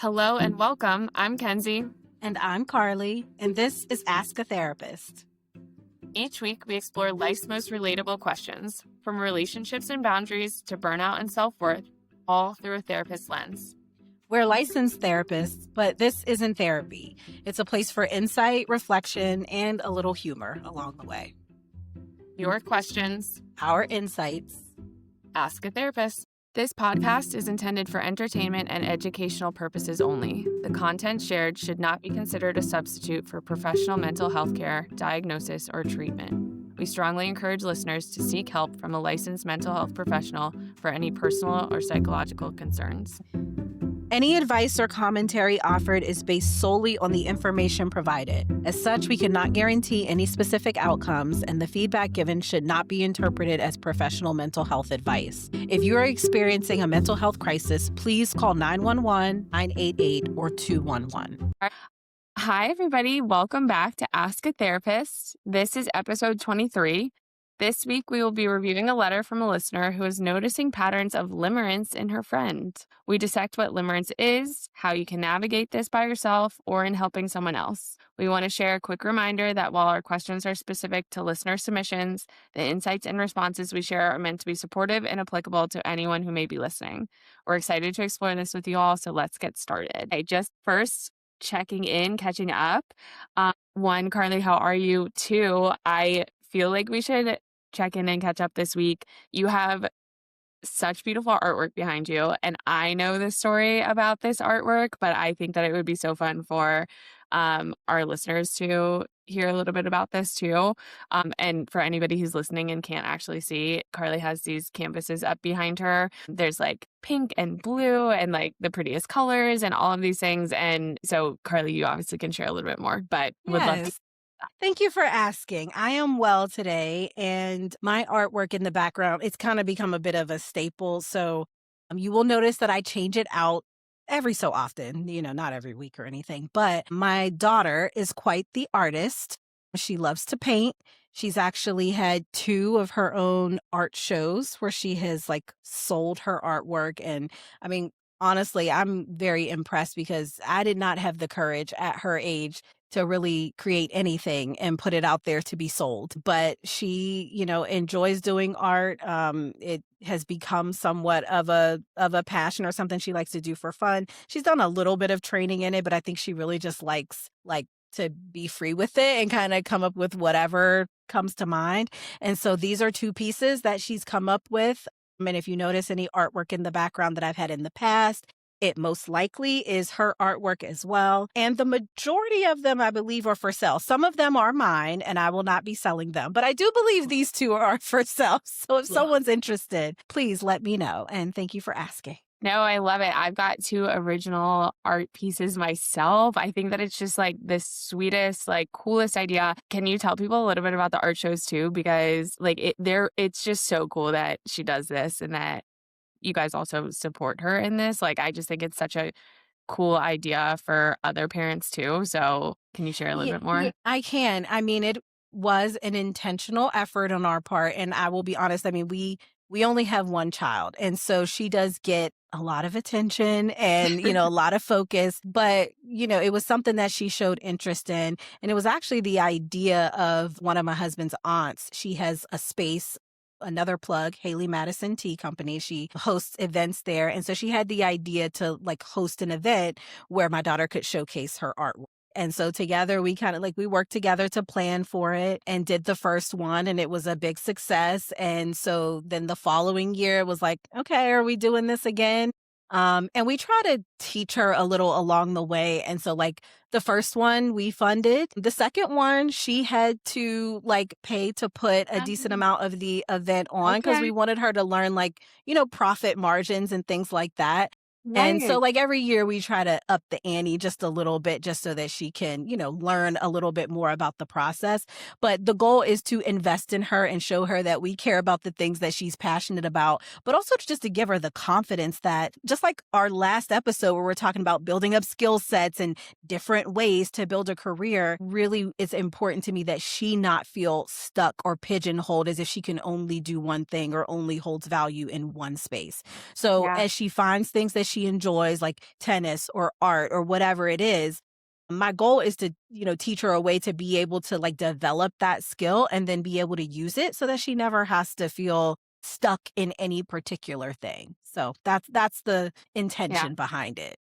Hello and welcome. I'm Kenzie. And I'm Carli, and this is Ask a Therapist. Each week, we explore life's most relatable questions, from relationships and boundaries to burnout and self-worth, all through a therapist's lens. We're licensed therapists, but this isn't therapy. It's a place for insight, reflection, and a little humor along the way. Your questions, our insights. Ask a Therapist. This podcast is intended for entertainment and educational purposes only. The content shared should not be considered a substitute for professional mental health care, diagnosis, or treatment. We strongly encourage listeners to seek help from a licensed mental health professional for any personal or psychological concerns. Any advice or commentary offered is based solely on the information provided. As such, we cannot guarantee any specific outcomes, and the feedback given should not be interpreted as professional mental health advice. If you are experiencing a mental health crisis, please call 911, 988, or 211. Hi, everybody. Welcome back to Ask a Therapist. This is episode 23. This week, we will be reviewing a letter from a listener who is noticing patterns of limerence in her friend. We dissect what limerence is, how you can navigate this by yourself or in helping someone else. We want to share a quick reminder that while our questions are specific to listener submissions, the insights and responses we share are meant to be supportive and applicable to anyone who may be listening. We're excited to explore this with you all, so let's get started. Okay, just first, checking in, catching up. One, Carli, how are you? Two, I feel like we should check in and catch up this week. You have such beautiful artwork behind you, and I know the story about this artwork, but I think that it would be so fun for our listeners to hear a little bit about this too. And for anybody who's listening and can't actually see, Carli has these canvases up behind her. There's like pink and blue and like the prettiest colors and all of these things. And so, Carli, you obviously can share a little bit more, but would love to. Thank you for asking. I am well today, and my artwork in the background, it's kind of become a bit of a staple. So you will notice that I change it out every so often, not every week or anything. But my daughter is quite the artist. She loves to paint. She's actually had 2 of her own art shows where she has sold her artwork. And I mean, honestly, I'm very impressed because I did not have the courage at her age to really create anything and put it out there to be sold. But she, enjoys doing art. It has become somewhat of a passion or something she likes to do for fun. She's done a little bit of training in it, but I think she really just likes to be free with it and kind of come up with whatever comes to mind. And so these are 2 pieces that she's come up with. And if you notice any artwork in the background that I've had in the past, it most likely is her artwork as well. And the majority of them, I believe, are for sale. Some of them are mine, and I will not be selling them. But I do believe these 2 are for sale. So if someone's interested, please let me know. And thank you for asking. No, I love it. I've got 2 original art pieces myself. I think that it's just the sweetest, coolest idea. Can you tell people a little bit about the art shows too? Because it's just so cool that she does this and that you guys also support her in this. I just think it's such a cool idea for other parents too. So can you share a little bit more? Yeah, I can. I mean, it was an intentional effort on our part. And I will be honest, I mean, we only have 1 child. And so she does get a lot of attention and, a lot of focus. But, it was something that she showed interest in. And it was actually the idea of one of my husband's aunts. She has a space. Another plug, Haley Madison Tea Company. She hosts events there. And so she had the idea to host an event where my daughter could showcase her artwork. And so together we kind of we worked together to plan for it and did the first one, and it was a big success. And so then the following year it was okay, are we doing this again? And we try to teach her a little along the way. And so the first one we funded. The second one, she had to pay to put a decent amount of the event on because we wanted her to learn profit margins and things like that. Right. And so every year we try to up the ante just a little bit just so that she can, learn a little bit more about the process. But the goal is to invest in her and show her that we care about the things that she's passionate about, but also just to give her the confidence that just like our last episode where we're talking about building up skill sets and different ways to build a career, really it's important to me that she not feel stuck or pigeonholed as if she can only do one thing or only holds value in one space. So as she finds things that she enjoys, like tennis or art or whatever it is. My goal is to, teach her a way to be able to like develop that skill and then be able to use it so that she never has to feel stuck in any particular thing. So that's the Yeah. intention behind it.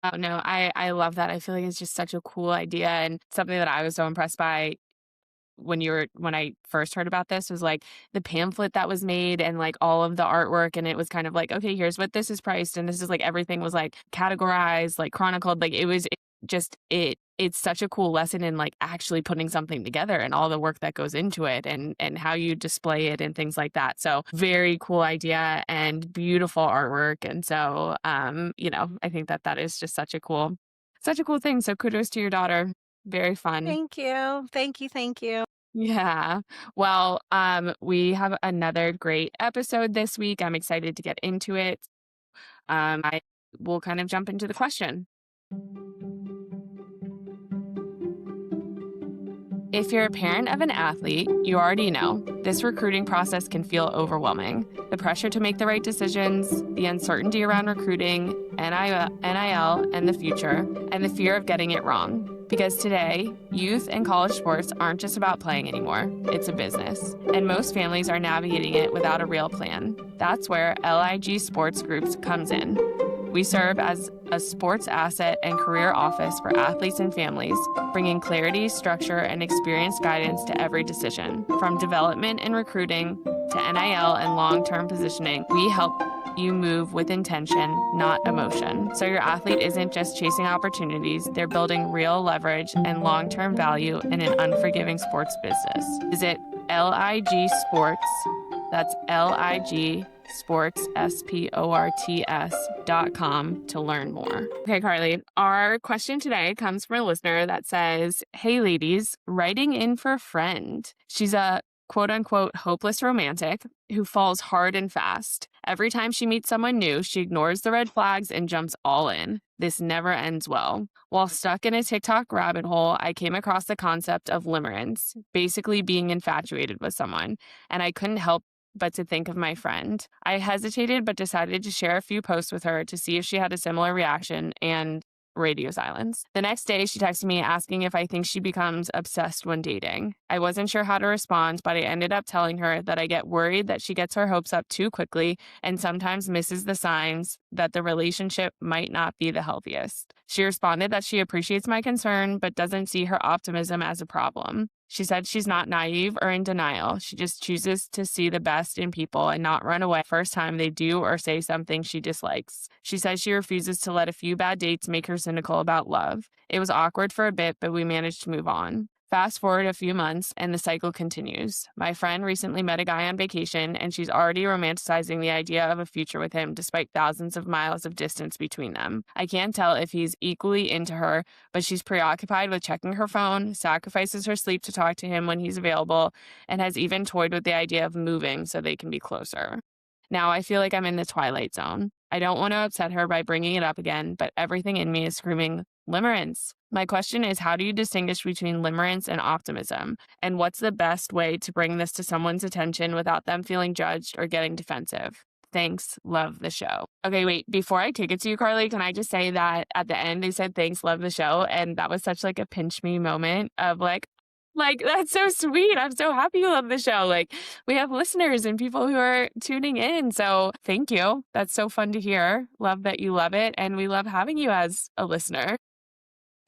Oh, no, I love that. I feel like it's just such a cool idea and something that I was so impressed by when I first heard about this was like the pamphlet that was made and like all of the artwork. And it was kind of like, okay, here's what this is priced. And this is like everything was like categorized, like chronicled. Like it's such a cool lesson in like actually putting something together and all the work that goes into it and how you display it and things like that. So very cool idea and beautiful artwork. And so, I think that is just such a cool thing. So kudos to your daughter. Very fun. Thank you. Thank you. Thank you. Yeah. Well, we have another great episode this week. I'm excited to get into it. I will kind of jump into the question. If you're a parent of an athlete, you already know this recruiting process can feel overwhelming. The pressure to make the right decisions, the uncertainty around recruiting, NIL and the future, and the fear of getting it wrong. Because today, youth and college sports aren't just about playing anymore, it's a business. And most families are navigating it without a real plan. That's where LIG Sports Groups comes in. We serve as a sports asset and career office for athletes and families, bringing clarity, structure, and experienced guidance to every decision. From development and recruiting to NIL and long-term positioning, we help you move with intention, not emotion. So your athlete isn't just chasing opportunities, they're building real leverage and long-term value in an unforgiving sports business. Visit LIG Sports, that's LIG Sports, SPORTS.com to learn more. Okay, Carli, our question today comes from a listener that says, "Hey ladies, writing in for a friend. She's a quote unquote hopeless romantic who falls hard and fast. Every time she meets someone new, she ignores the red flags and jumps all in. This never ends well. While stuck in a TikTok rabbit hole, I came across the concept of limerence, basically being infatuated with someone, and I couldn't help but to think of my friend. I hesitated but decided to share a few posts with her to see if she had a similar reaction, and radio silence. The next day, she texted me asking if I think she becomes obsessed when dating. I wasn't sure how to respond, but I ended up telling her that I get worried that she gets her hopes up too quickly and sometimes misses the signs that the relationship might not be the healthiest. She responded that she appreciates my concern, but doesn't see her optimism as a problem. She said she's not naive or in denial. She just chooses to see the best in people and not run away the first time they do or say something she dislikes. She says she refuses to let a few bad dates make her cynical about love. It was awkward for a bit, but we managed to move on. Fast forward a few months, and the cycle continues. My friend recently met a guy on vacation, and she's already romanticizing the idea of a future with him despite thousands of miles of distance between them. I can't tell if he's equally into her, but she's preoccupied with checking her phone, sacrifices her sleep to talk to him when he's available, and has even toyed with the idea of moving so they can be closer. Now I feel like I'm in the twilight zone. I don't want to upset her by bringing it up again, but everything in me is screaming, limerence. My question is, how do you distinguish between limerence and optimism? And what's the best way to bring this to someone's attention without them feeling judged or getting defensive? Thanks, love the show. Okay, wait, before I take it to you, Carli, can I just say that at the end they said, thanks, love the show. And that was such like a pinch me moment of like, that's so sweet. I'm so happy you love the show. Like, we have listeners and people who are tuning in. So thank you. That's so fun to hear. Love that you love it. And we love having you as a listener.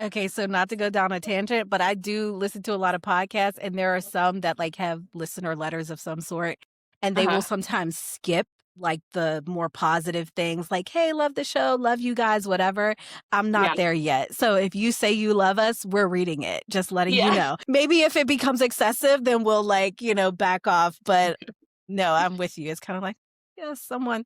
Okay, so not to go down a tangent, but I do listen to a lot of podcasts, and there are some that like have listener letters of some sort, and they will sometimes skip like the more positive things like, hey, love the show, love you guys, whatever. I'm not there yet. So if you say you love us, we're reading it, just letting you know. Maybe if it becomes excessive, then we'll back off. But no, I'm with you. It's kind of like, yeah, someone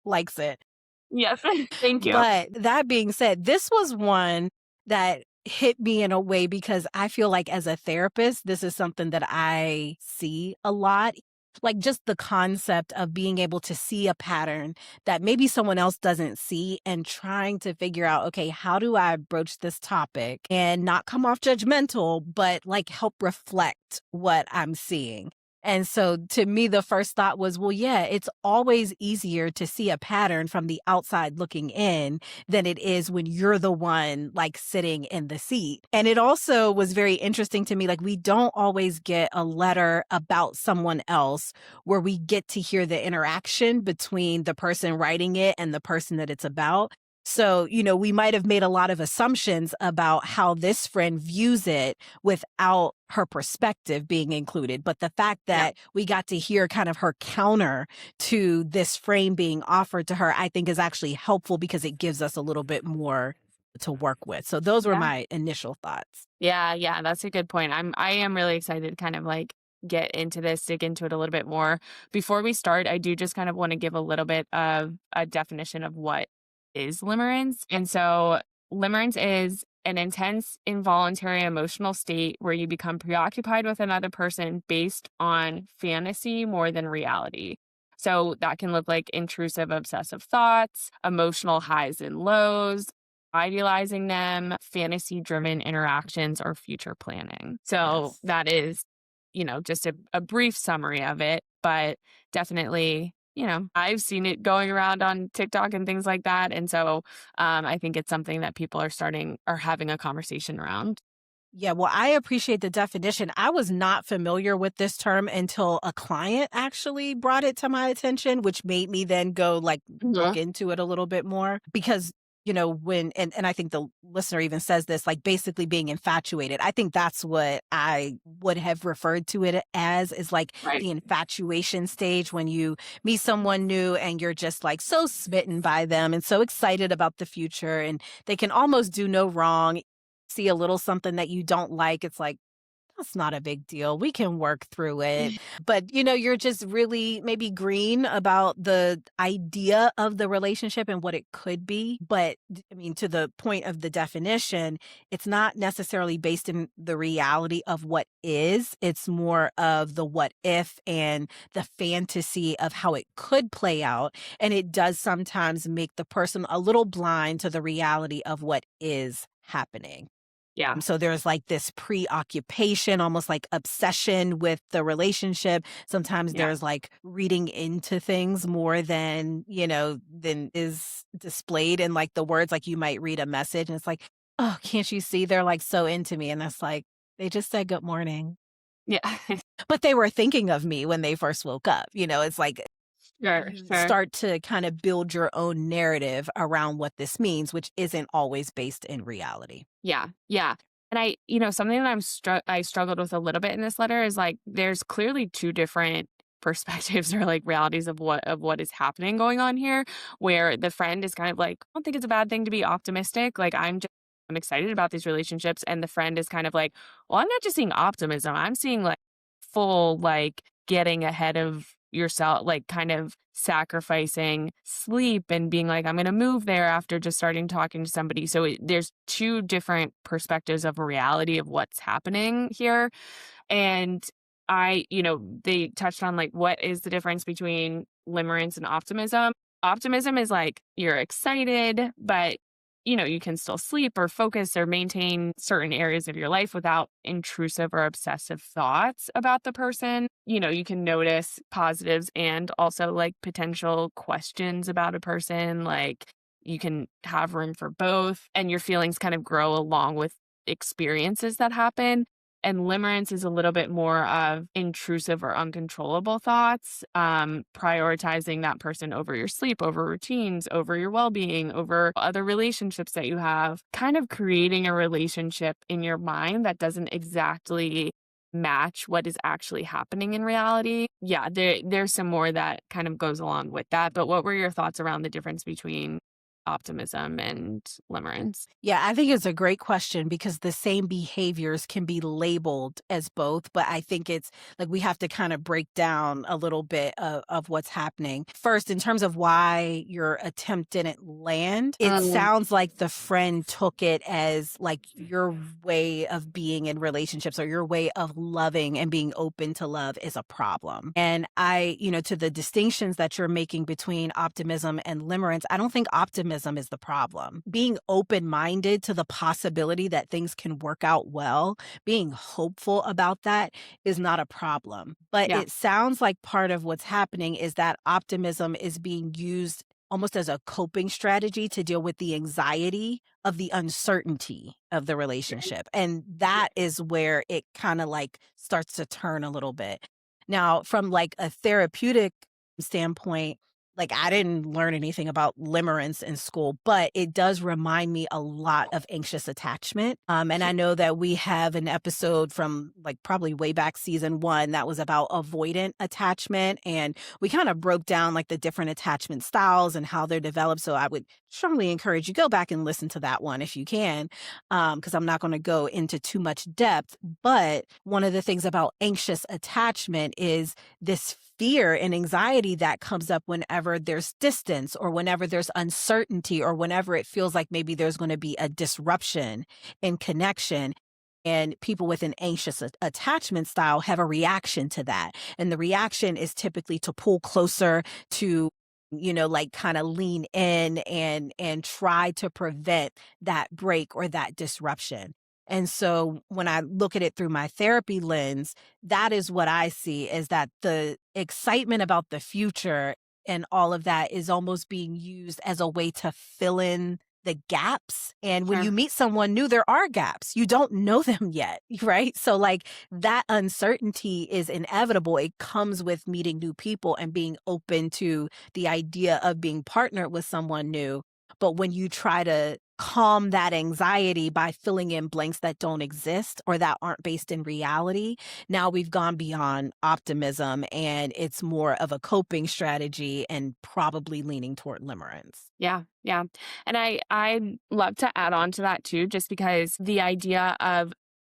likes it. Yes, thank you. But that being said, this was one that hit me in a way because I feel like as a therapist, this is something that I see a lot. Like just the concept of being able to see a pattern that maybe someone else doesn't see and trying to figure out, okay, how do I broach this topic and not come off judgmental, but like help reflect what I'm seeing. And so to me, the first thought was, well, yeah, it's always easier to see a pattern from the outside looking in than it is when you're the one like sitting in the seat. And it also was very interesting to me. Like, we don't always get a letter about someone else where we get to hear the interaction between the person writing it and the person that it's about. So, we might have made a lot of assumptions about how this friend views it without her perspective being included. But the fact Yeah. that we got to hear kind of her counter to this frame being offered to her, I think is actually helpful because it gives us a little bit more to work with. So those were Yeah. my initial thoughts. Yeah, that's a good point. I am really excited to kind of like get into this, dig into it a little bit more. Before we start, I do just kind of want to give a little bit of a definition of what is limerence. And so limerence is an intense, involuntary emotional state where you become preoccupied with another person based on fantasy more than reality. So that can look like intrusive, obsessive thoughts, emotional highs and lows, idealizing them, fantasy driven interactions, or future planning. So Yes. that is, just a brief summary of it, but definitely, I've seen it going around on TikTok and things like that. And so I think it's something that people are having a conversation around. Yeah, well, I appreciate the definition. I was not familiar with this term until a client actually brought it to my attention, which made me then go like look Mhm. into it a little bit more because when and I think the listener even says this, like basically being infatuated. I think that's what I would have referred to it as, is like Right. the infatuation stage when you meet someone new and you're just like so smitten by them and so excited about the future and they can almost do no wrong. See a little something that you don't like, it's like, that's not a big deal. We can work through it. But, you're just really maybe green about the idea of the relationship and what it could be. But I mean, to the point of the definition, it's not necessarily based in the reality of what is. It's more of the what if and the fantasy of how it could play out. And it does sometimes make the person a little blind to the reality of what is happening. Yeah. So there's like this preoccupation, almost like obsession with the relationship. Sometimes Yeah. there's like reading into things more than is displayed in like the words. Like you might read a message and it's like, oh, can't you see they're like so into me? And that's like, they just said good morning. Yeah. But they were thinking of me when they first woke up. It's like Sure. you Sure. start to kind of build your own narrative around what this means, which isn't always based in reality. Yeah. Yeah. And something that I struggled with a little bit in this letter is like there's clearly two different perspectives or like realities of what is happening going on here, where the friend is kind of like, I don't think it's a bad thing to be optimistic. Like I'm excited about these relationships. And the friend is kind of like, well, I'm not just seeing optimism. I'm seeing like full like getting ahead of yourself, like kind of sacrificing sleep and being like, I'm going to move there after just starting talking to somebody. So there's two different perspectives of reality of what's happening here. And they touched on like, what is the difference between limerence and optimism? Optimism is like, you're excited, but you can still sleep or focus or maintain certain areas of your life without intrusive or obsessive thoughts about the person. You can notice positives and also like potential questions about a person. Like you can have room for both and your feelings kind of grow along with experiences that happen. And limerence is a little bit more of intrusive or uncontrollable thoughts, prioritizing that person over your sleep, over routines, over your well-being, over other relationships that you have, kind of creating a relationship in your mind that doesn't exactly match what is actually happening in reality. Yeah, there's some more that kind of goes along with that. But what were your thoughts around the difference between optimism and limerence? Yeah, I think it's a great question because the same behaviors can be labeled as both, but I think it's like we have to kind of break down a little bit of what's happening. First, in terms of why your attempt didn't land, it sounds like the friend took it as like your way of being in relationships or your way of loving and being open to love is a problem. And to the distinctions that you're making between optimism and limerence, I don't think optimism optimism is the problem. Being open-minded to the possibility that things can work out well, being hopeful about that is not a problem. But Yeah. it sounds like part of what's happening is that optimism is being used almost as a coping strategy to deal with the anxiety of the uncertainty of the relationship. And that is where it kind of like starts to turn a little bit. Now, from like a therapeutic standpoint, like I didn't learn anything about limerence in school, but it does remind me a lot of anxious attachment. And I know that we have an episode from like probably way back season 1 that was about avoidant attachment. And we kind of broke down like the different attachment styles and how they're developed. So I would strongly encourage you go back and listen to that one if you can, because I'm not going to go into too much depth. But one of the things about anxious attachment is this fear and anxiety that comes up whenever there's distance or whenever there's uncertainty or whenever it feels like maybe there's going to be a disruption in connection. And people with an anxious attachment style have a reaction to that. And the reaction is typically to pull closer to, like kind of lean in and try to prevent that break or that disruption. And so when I look at it through my therapy lens, that is what I see, is that the excitement about the future and all of that is almost being used as a way to fill in the gaps. And when you Sure. meet someone new, there are gaps. You don't know them yet, right? So like that uncertainty is inevitable. It comes with meeting new people and being open to the idea of being partnered with someone new. But when you try to calm that anxiety by filling in blanks that don't exist or that aren't based in reality, now we've gone beyond optimism and it's more of a coping strategy and probably leaning toward limerence. Yeah, yeah. And I'd love to add on to that too, just because the idea of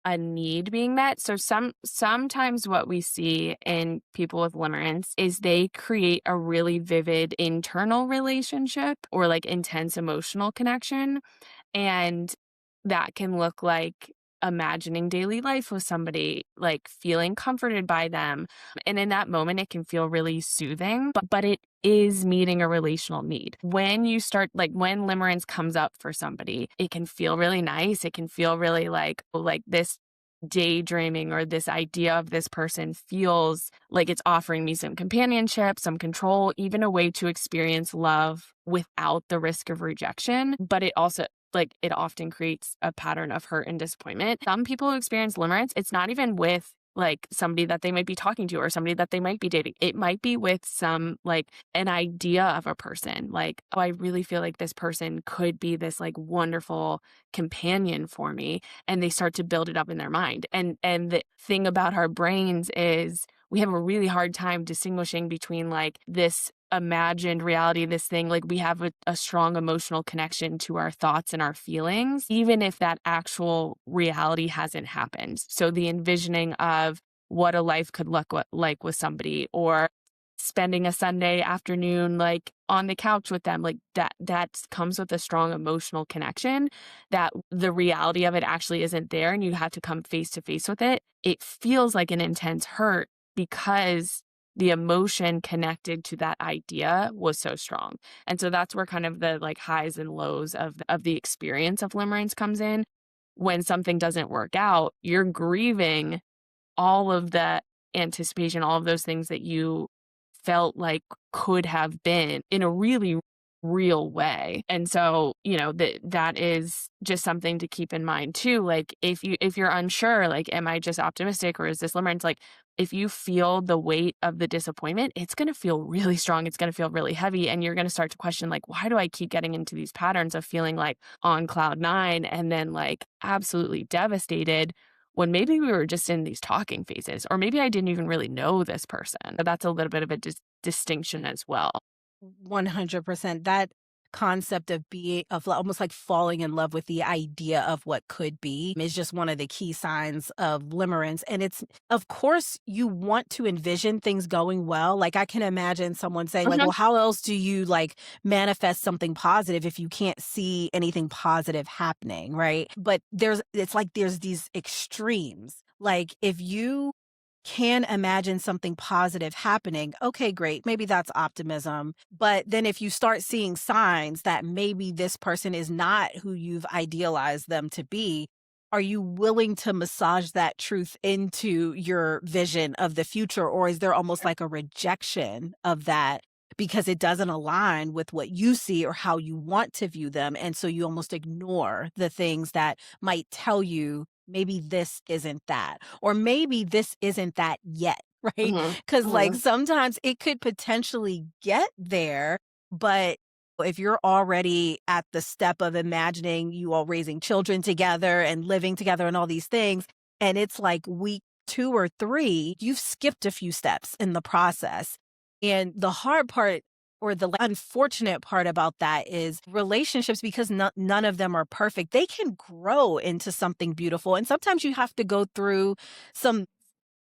a need being met. So sometimes what we see in people with limerence is they create a really vivid internal relationship or like intense emotional connection. And that can look like imagining daily life with somebody, like feeling comforted by them. And in that moment, it can feel really soothing, but it is meeting a relational need. When you start, like when limerence comes up for somebody, it can feel really nice. It can feel really like this daydreaming or this idea of this person feels like it's offering me some companionship, some control, even a way to experience love without the risk of rejection. But it also it often creates a pattern of hurt and disappointment. Some people who experience limerence, it's not even with like somebody that they might be talking to or somebody that they might be dating. It might be with some like an idea of a person. Like, oh, I really feel like this person could be this like wonderful companion for me. And they start to build it up in their mind. And the thing about our brains is we have a really hard time distinguishing between like this imagined reality, this thing, like we have a strong emotional connection to our thoughts and our feelings, even if that actual reality hasn't happened. So the envisioning of what a life could look like with somebody, or spending a Sunday afternoon like on the couch with them, like that comes with a strong emotional connection that the reality of it actually isn't there and you have to come face to face with it. It feels like an intense hurt because the emotion connected to that idea was so strong. And so that's where kind of the like highs and lows of the experience of limerence comes in. When something doesn't work out, you're grieving all of the anticipation, all of those things that you felt like could have been in a really real way. And so, that is just something to keep in mind too. Like if you're unsure, like, am I just optimistic or is this limerence? Like if you feel the weight of the disappointment, it's going to feel really strong. It's going to feel really heavy. And you're going to start to question, like, why do I keep getting into these patterns of feeling like on cloud nine and then like absolutely devastated when maybe we were just in these talking phases, or maybe I didn't even really know this person. That's a little bit of a distinction as well. 100%. That concept of almost like falling in love with the idea of what could be is just one of the key signs of limerence. And it's, of course, you want to envision things going well. Like I can imagine someone saying like, well, how else do you like manifest something positive if you can't see anything positive happening, right? But there's these extremes. Like if you can imagine something positive happening. Okay, great. Maybe that's optimism. But then if you start seeing signs that maybe this person is not who you've idealized them to be, are you willing to massage that truth into your vision of the future? Or is there almost like a rejection of that because it doesn't align with what you see or how you want to view them? And so you almost ignore the things that might tell you maybe this isn't that, or maybe this isn't that yet, right? Mhm. Because like Mhm. sometimes it could potentially get there, but if you're already at the step of imagining you all raising children together and living together and all these things, and it's like week 2 or 3, you've skipped a few steps in the process. And the hard part or the unfortunate part about that is relationships, because none of them are perfect, they can grow into something beautiful. And sometimes you have to go through some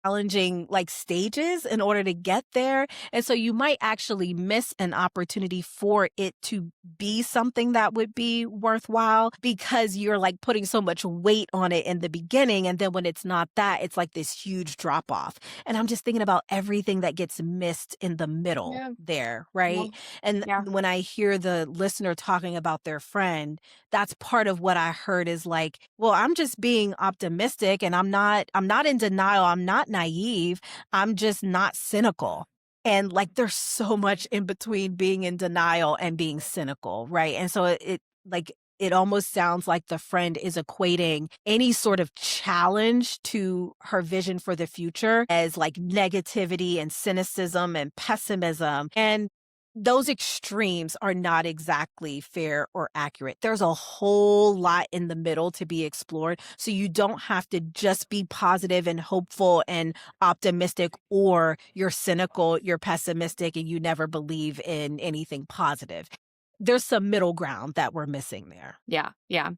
challenging like stages in order to get there. And so you might actually miss an opportunity for it to be something that would be worthwhile because you're like putting so much weight on it in the beginning. And then when it's not that, it's like this huge drop off. And I'm just thinking about everything that gets missed in the middle Yeah. there, Yeah. right? And Yeah. when I hear the listener talking about their friend, that's part of what I heard is like, well, I'm just being optimistic and I'm not in denial. I'm not naive. I'm just not cynical. And like there's so much in between being in denial and being cynical, right? And so like it almost sounds like the friend is equating any sort of challenge to her vision for the future as like negativity and cynicism and pessimism. And those extremes are not exactly fair or accurate. There's a whole lot in the middle to be explored. So you don't have to just be positive and hopeful and optimistic, or you're cynical, you're pessimistic, and you never believe in anything positive. There's some middle ground that we're missing there. Yeah. Yeah.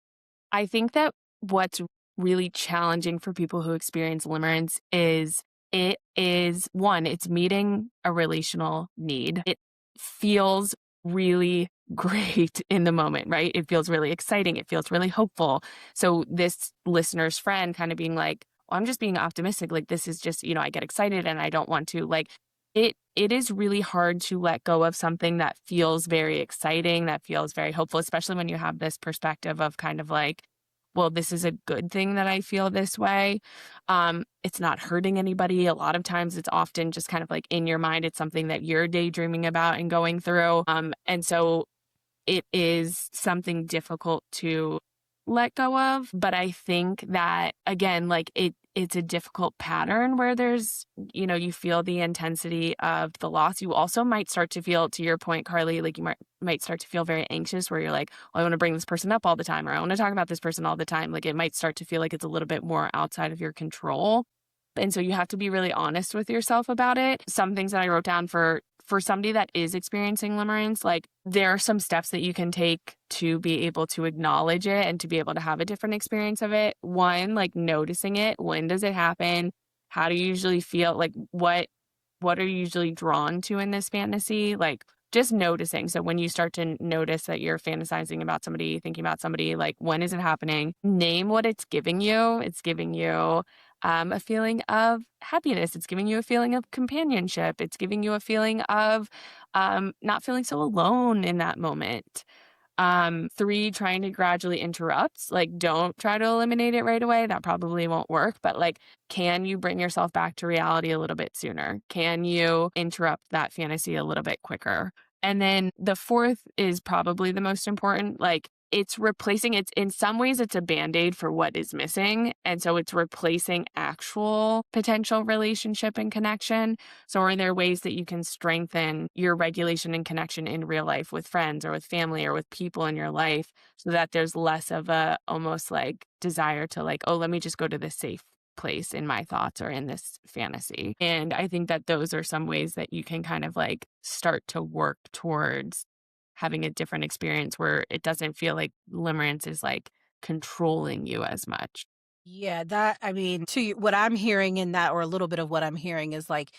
I think that what's really challenging for people who experience limerence is it is one, it's meeting a relational need. It feels really great in the moment, right? It feels really exciting. It feels really hopeful. So this listener's friend kind of being like, well, I'm just being optimistic. Like this is just, I get excited and I don't want to like it is really hard to let go of something that feels very exciting, that feels very hopeful, especially when you have this perspective of kind of like, well, this is a good thing that I feel this way. It's not hurting anybody. A lot of times it's often just kind of like in your mind, it's something that you're daydreaming about and going through. And so it is something difficult to let go of. But I think that again, like it's a difficult pattern where there's, you feel the intensity of the loss. You also might start to feel, to your point, Carly, like you might start to feel very anxious where you're like, well, I want to bring this person up all the time, or I want to talk about this person all the time. Like it might start to feel like it's a little bit more outside of your control. And so you have to be really honest with yourself about it. Some things that I wrote down for somebody that is experiencing limerence, like there are some steps that you can take to be able to acknowledge it and to be able to have a different experience of it. One, like noticing it. When does it happen? How do you usually feel? Like what are you usually drawn to in this fantasy? Like just noticing. So when you start to notice that you're fantasizing about somebody, thinking about somebody, like when is it happening? Name what it's giving you. It's giving you a feeling of happiness. It's giving you a feeling of companionship. It's giving you a feeling of not feeling so alone in that moment. 3, trying to gradually interrupt. Like, don't try to eliminate it right away. That probably won't work. But like, can you bring yourself back to reality a little bit sooner? Can you interrupt that fantasy a little bit quicker? And then the 4th is probably the most important. Like, it's replacing it's in some ways it's a band-aid for what is missing. And so it's replacing actual potential relationship and connection. So are there ways that you can strengthen your regulation and connection in real life with friends or with family or with people in your life so that there's less of a almost like desire to like, oh, let me just go to this safe place in my thoughts or in this fantasy. And I think that those are some ways that you can kind of like start to work towards having a different experience where it doesn't feel like limerence is like controlling you as much. Yeah, that I mean, what I'm hearing in that, or a little bit of what I'm hearing is like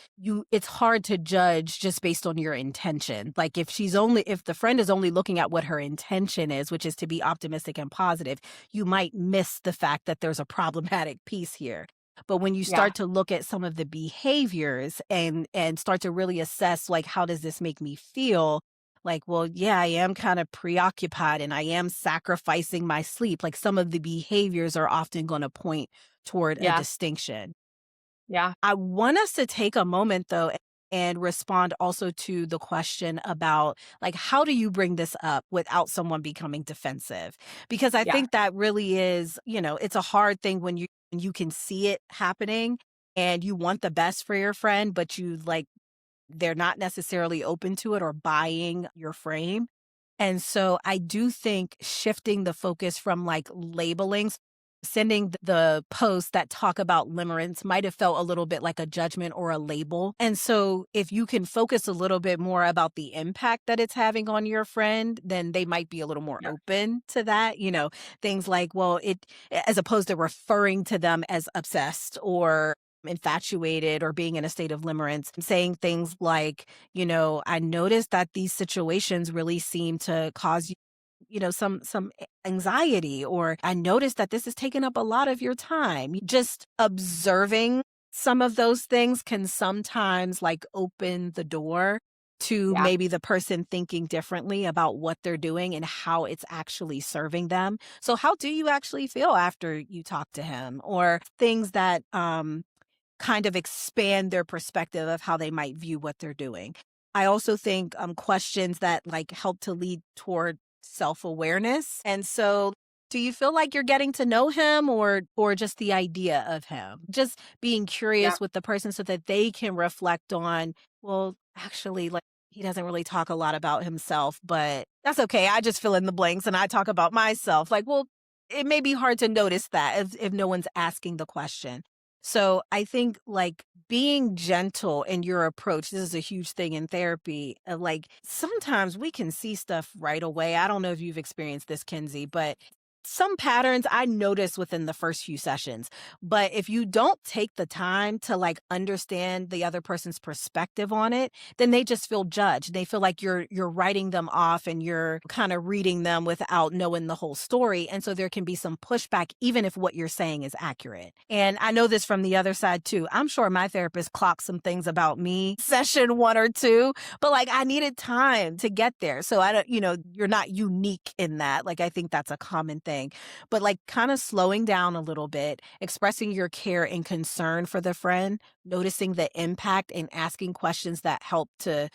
it's hard to judge just based on your intention. Like if the friend is only looking at what her intention is, which is to be optimistic and positive, you might miss the fact that there's a problematic piece here. But when you Yeah. start to look at some of the behaviors and start to really assess, like, how does this make me feel? Like, well, yeah, I am kind of preoccupied and I am sacrificing my sleep. Like, some of the behaviors are often going to point toward a Yeah. distinction. Yeah. I want us to take a moment though and respond also to the question about, like, how do you bring this up without someone becoming defensive? Because I Yeah. think that really is, it's a hard thing when you can see it happening and you want the best for your friend, but you like they're not necessarily open to it or buying your frame. And so I do think shifting the focus from like labeling, sending the posts that talk about limerence might have felt a little bit like a judgment or a label. And so if you can focus a little bit more about the impact that it's having on your friend, then they might be a little more Yeah. open to that. Things like, well, as opposed to referring to them as obsessed or infatuated or being in a state of limerence, saying things like, I noticed that these situations really seem to cause you, some anxiety, or I noticed that this is taking up a lot of your time. Just observing some of those things can sometimes like open the door to Yeah. maybe the person thinking differently about what they're doing and how it's actually serving them. So how do you actually feel after you talk to him? Or things that kind of expand their perspective of how they might view what they're doing. I also think questions that like help to lead toward self-awareness. And so do you feel like you're getting to know him or just the idea of him? Just being Yeah. curious with the person so that they can reflect on, well, actually, like, he doesn't really talk a lot about himself, but that's okay. I just fill in the blanks and I talk about myself. Like, well, it may be hard to notice that if no one's asking the question. So I think like being gentle in your approach, this is a huge thing in therapy. Like sometimes we can see stuff right away. I don't know if you've experienced this, Kenzie, but some patterns I notice within the first few sessions. But if you don't take the time to like understand the other person's perspective on it, then they just feel judged. They feel like you're writing them off and you're kind of reading them without knowing the whole story. And so there can be some pushback, even if what you're saying is accurate. And I know this from the other side too. I'm sure my therapist clocked some things about me, session one or two, but like I needed time to get there. So I don't, you're not unique in that. Like I think that's a common thing. But like kind of slowing down a little bit, expressing your care and concern for the friend, noticing the impact and asking questions that help to,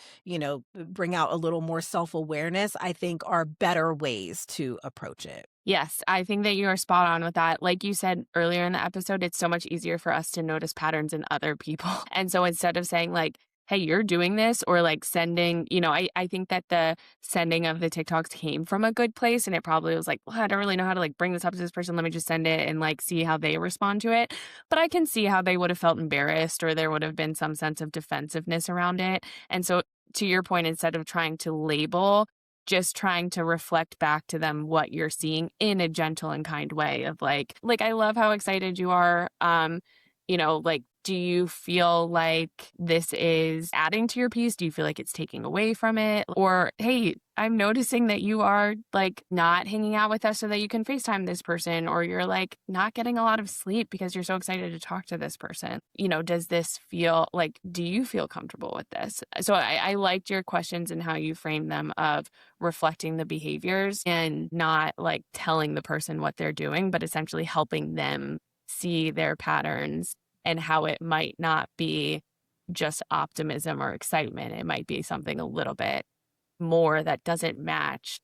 bring out a little more self-awareness, I think are better ways to approach it. Yes, I think that you are spot on with that. Like you said earlier in the episode, it's so much easier for us to notice patterns in other people. And so instead of saying like, hey, you're doing this, or like sending, I think that the sending of the TikToks came from a good place. And it probably was like, well, I don't really know how to like bring this up to this person. Let me just send it and like see how they respond to it. But I can see how they would have felt embarrassed, or there would have been some sense of defensiveness around it. And so to your point, instead of trying to label, just trying to reflect back to them what you're seeing in a gentle and kind way of like, I love how excited you are. Like, do you feel like this is adding to your piece? Do you feel like it's taking away from it? Or, hey, I'm noticing that you are like not hanging out with us so that you can FaceTime this person, or you're like not getting a lot of sleep because you're so excited to talk to this person. Does this feel like, do you feel comfortable with this? So I liked your questions and how you frame them of reflecting the behaviors and not like telling the person what they're doing, but essentially helping them see their patterns and how it might not be just optimism or excitement. It might be something a little bit more that doesn't match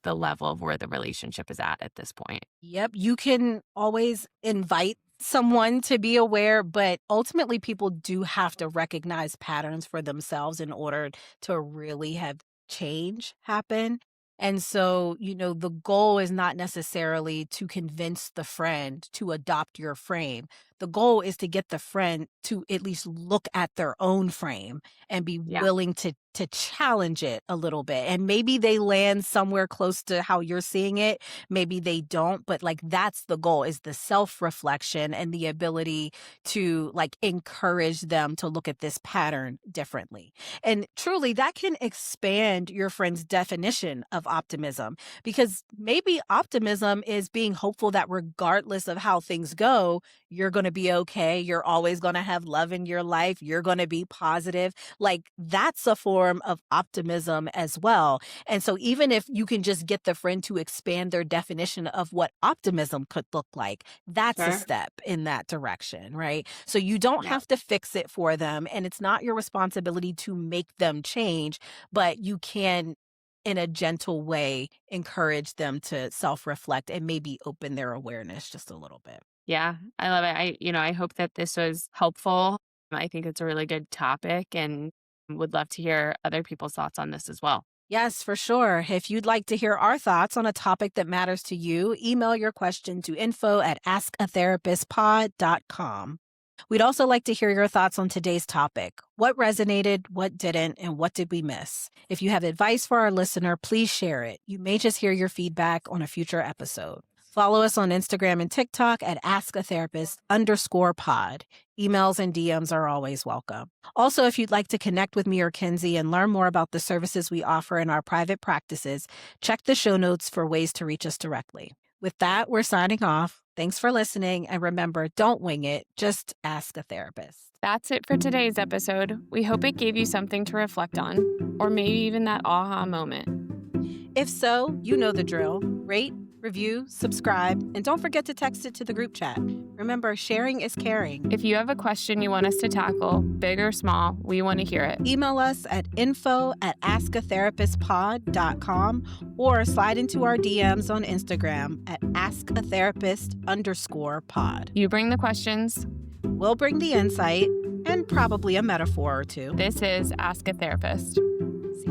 the level of where the relationship is at this point. Yep, you can always invite someone to be aware, but ultimately people do have to recognize patterns for themselves in order to really have change happen. And so, the goal is not necessarily to convince the friend to adopt your frame. The goal is to get the friend to at least look at their own frame and be Yeah. willing to challenge it a little bit. And maybe they land somewhere close to how you're seeing it. Maybe they don't, but like that's the goal, is the self-reflection and the ability to like encourage them to look at this pattern differently. And truly that can expand your friend's definition of optimism, because maybe optimism is being hopeful that regardless of how things go, you're going to be okay. You're always going to have love in your life. You're going to be positive. Like, that's a form of optimism as well. And so even if you can just get the friend to expand their definition of what optimism could look like, that's a Sure. step in that direction, right? So you don't Yeah. have to fix it for them, and it's not your responsibility to make them change, but you can, in a gentle way, encourage them to self-reflect and maybe open their awareness just a little bit. Yeah, I love it. I hope that this was helpful. I think it's a really good topic and would love to hear other people's thoughts on this as well. Yes, for sure. If you'd like to hear our thoughts on a topic that matters to you, email your question to info@askatherapistpod.com. We'd also like to hear your thoughts on today's topic. What resonated, what didn't, and what did we miss? If you have advice for our listener, please share it. You may just hear your feedback on a future episode. Follow us on Instagram and TikTok at askatherapist_pod. Emails and DMs are always welcome. Also, if you'd like to connect with me or Kenzie and learn more about the services we offer in our private practices, check the show notes for ways to reach us directly. With that, we're signing off. Thanks for listening. And remember, don't wing it. Just ask a therapist. That's it for today's episode. We hope it gave you something to reflect on, or maybe even that aha moment. If so, you know the drill. Rate, review, subscribe, and don't forget to text it to the group chat. Remember, sharing is caring. If you have a question you want us to tackle, big or small, we want to hear it. Email us at info@askatherapistpod.com or slide into our DMs on Instagram at askatherapist_pod. You bring the questions. We'll bring the insight and probably a metaphor or two. This is Ask a Therapist.